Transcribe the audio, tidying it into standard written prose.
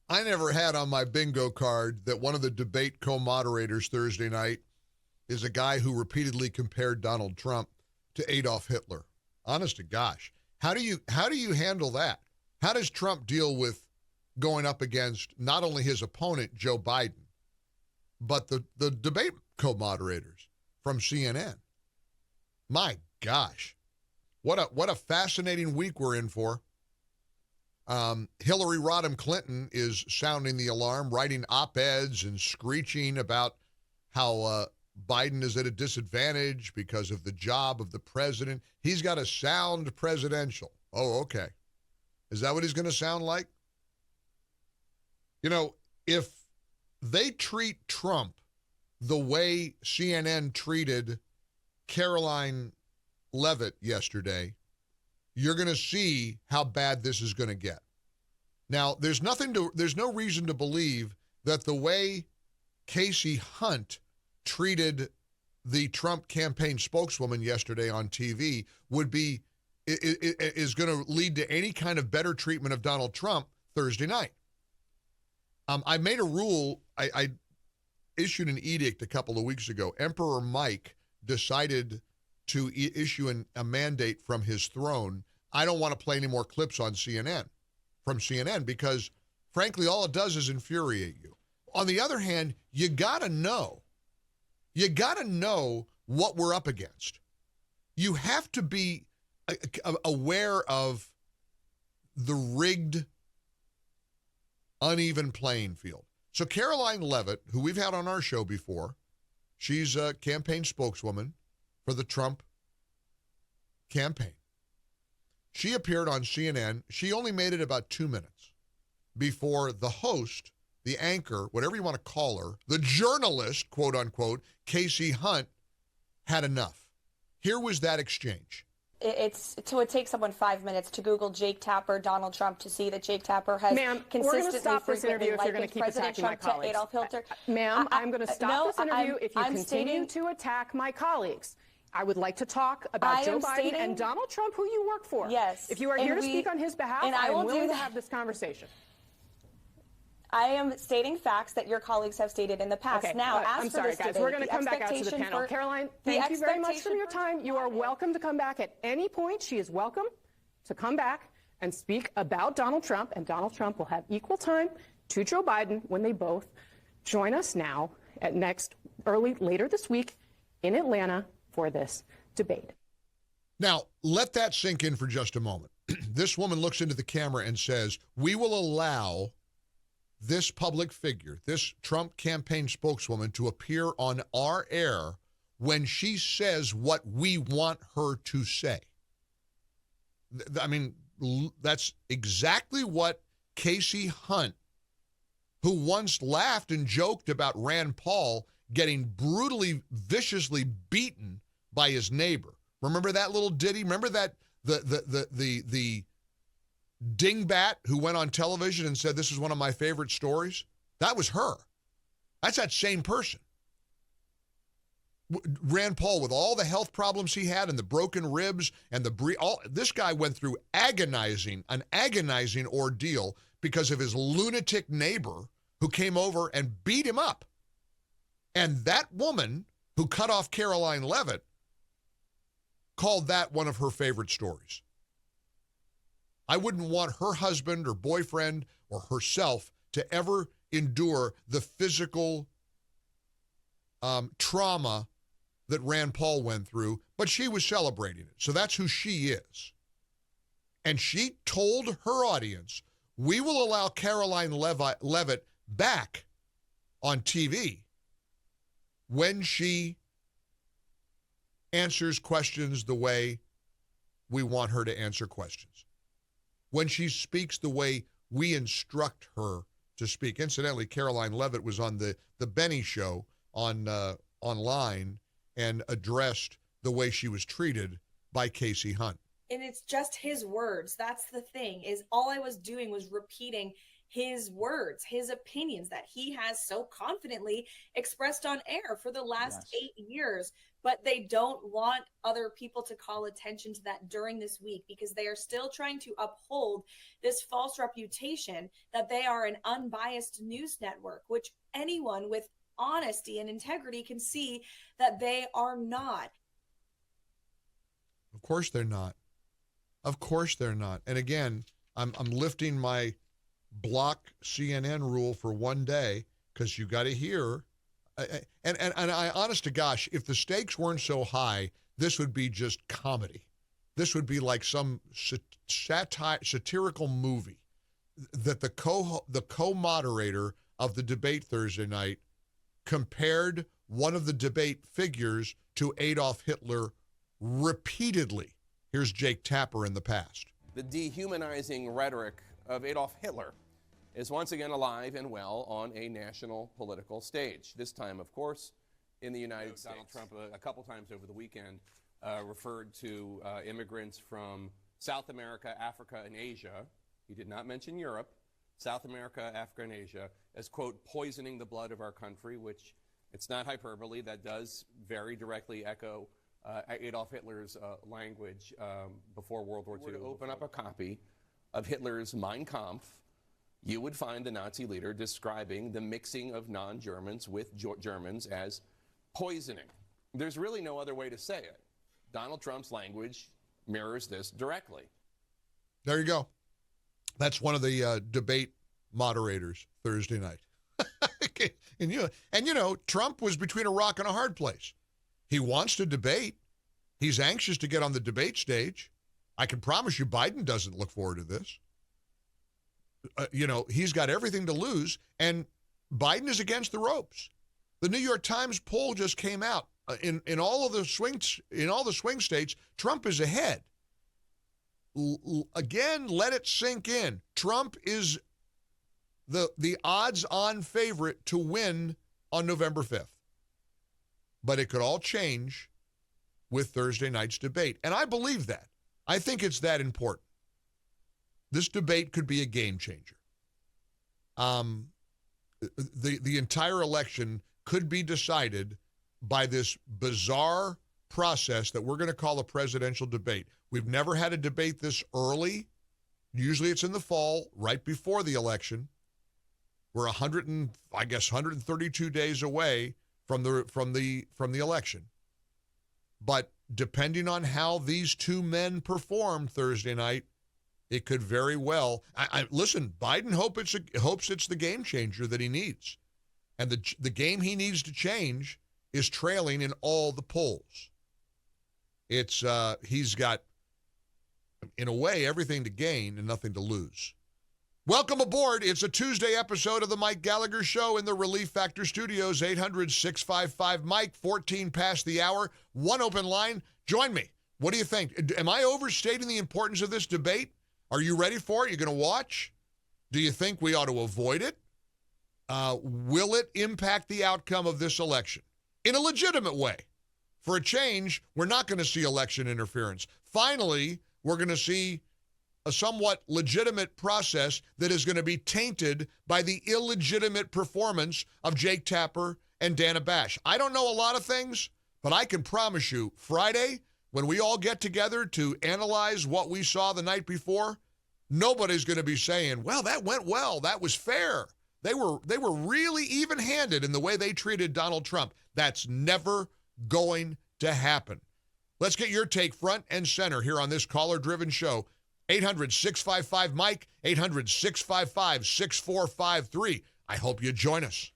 I never had on my bingo card that one of the debate co-moderators Thursday night is a guy who repeatedly compared Donald Trump to Adolf Hitler. Honest to gosh. How do you handle that? How does Trump deal with going up against not only his opponent, Joe Biden, but the debate co-moderators from CNN? My gosh. What a fascinating week we're in for. Hillary Rodham Clinton is sounding the alarm, writing op-eds and screeching about how Biden is at a disadvantage because of the job of the president. He's got to sound presidential. Oh, okay. Is that what he's going to sound like? You know, if they treat Trump the way CNN treated Karoline Leavitt yesterday, you're going to see how bad this is going to get. Now, there's no reason to believe that the way Kasie Hunt treated the Trump campaign spokeswoman yesterday on TV is going to lead to any kind of better treatment of Donald Trump Thursday night. I made a rule. I issued an edict a couple of weeks ago. Emperor Mike decided to issue a mandate from his throne. I don't want to play any more clips from CNN because, frankly, all it does is infuriate you. On the other hand, you got to know what we're up against. You have to be aware of the rigged, uneven playing field. So Karoline Leavitt, who we've had on our show before, she's a campaign spokeswoman for the Trump campaign. She appeared on CNN. She only made it about 2 minutes before the host, the anchor, whatever you want to call her, the journalist, quote unquote, Kasie Hunt, had enough. Here was that exchange. It takes someone 5 minutes to Google Jake Tapper, Donald Trump, to see that Jake Tapper has consistently frequently likened President Trump to Adolf Hitler. Ma'am, I'm going to stop this interview if you continue to attack my colleagues. I would like to talk about Joe Biden and Donald Trump, who you work for. Yes. If you are here to speak on his behalf, I am willing to have this conversation. I am stating facts that your colleagues have stated in the past. Okay, now, I'm sorry, guys. We're going to come back out to the panel. Karoline, thank you very much for your time. You are welcome to come back at any point. She is welcome to come back and speak about Donald Trump, and Donald Trump will have equal time to Joe Biden when they both join us now at later this week in Atlanta for this debate. Now, let that sink in for just a moment. This woman looks into the camera and says, we will allow this public figure, this Trump campaign spokeswoman, to appear on our air when she says what we want her to say. I mean, that's exactly what Kasie Hunt, who once laughed and joked about Rand Paul getting brutally, viciously beaten by his neighbor. Remember that little ditty? Remember that the dingbat who went on television and said, this is one of my favorite stories? That was her. That's that same person. Rand Paul, with all the health problems he had and the broken ribs and this guy went through an agonizing ordeal because of his lunatic neighbor who came over and beat him up. And that woman who cut off Karoline Leavitt called that one of her favorite stories. I wouldn't want her husband or boyfriend or herself to ever endure the physical trauma that Rand Paul went through, but she was celebrating it. So that's who she is. And she told her audience, we will allow Karoline Leavitt back on TV when she answers questions the way we want her to answer questions. When she speaks the way we instruct her to speak. Incidentally, Karoline Leavitt was on the Benny Show online and addressed the way she was treated by Kasie Hunt. And it's just his words. That's the thing, is all I was doing was repeating his words, his opinions that he has so confidently expressed on air for the last 8 years. but they don't want other people to call attention to that during this week because they are still trying to uphold this false reputation that they are an unbiased news network, which anyone with honesty and integrity can see that they are not. Of course they're not. Of course they're not. And again, I'm lifting my block CNN rule for one day because you got to hear. And I, honest to gosh, if the stakes weren't so high, this would be just comedy. This would be like some satirical movie that the co-moderator of the debate Thursday night compared one of the debate figures to Adolf Hitler repeatedly. Here's Jake Tapper in the past. The dehumanizing rhetoric of Adolf Hitler is once again alive and well on a national political stage. This time, of course, in the United States. Donald Trump, a couple times over the weekend, referred to immigrants from South America, Africa, and Asia. He did not mention Europe. South America, Africa, and Asia as, quote, poisoning the blood of our country, which it's not hyperbole. That does very directly echo Adolf Hitler's language before World War II. To open up a copy of Hitler's Mein Kampf, you would find the Nazi leader describing the mixing of non-Germans with Germans as poisoning. There's really no other way to say it. Donald Trump's language mirrors this directly. There you go. That's one of the debate moderators Thursday night. and you know, Trump was between a rock and a hard place. He wants to debate. He's anxious to get on the debate stage. I can promise you Biden doesn't look forward to this. He's got everything to lose, and Biden is against the ropes. The New York Times poll just came out. In all the swing states, Trump is ahead. Again, let it sink in. Trump is the odds-on favorite to win on November 5th. But it could all change with Thursday night's debate. And I believe that. I think it's that important. This debate could be a game changer. The entire election could be decided by this bizarre process that we're going to call a presidential debate. We've never had a debate this early. Usually it's in the fall, right before the election. We're 132 days away from the election. But depending on how these two men perform Thursday night, it could very well. Listen, Biden hopes it's the game changer that he needs. And the game he needs to change is trailing in all the polls. He's got, in a way, everything to gain and nothing to lose. Welcome aboard. It's a Tuesday episode of the Mike Gallagher Show in the Relief Factor Studios, 800-655-MIKE, 14 past the hour, one open line. Join me. What do you think? Am I overstating the importance of this debate? Are you ready for it? You're going to watch? Do you think we ought to avoid it? Will it impact the outcome of this election in a legitimate way? For a change, we're not going to see election interference. Finally, we're going to see a somewhat legitimate process that is going to be tainted by the illegitimate performance of Jake Tapper and Dana Bash. I don't know a lot of things, but I can promise you, Friday, when we all get together to analyze what we saw the night before, nobody's going to be saying, well, that went well, that was fair. They were really even-handed in the way they treated Donald Trump. That's never going to happen. Let's get your take front and center here on this caller-driven show. 800-655-MIKE, 800-655-6453. I hope you join us.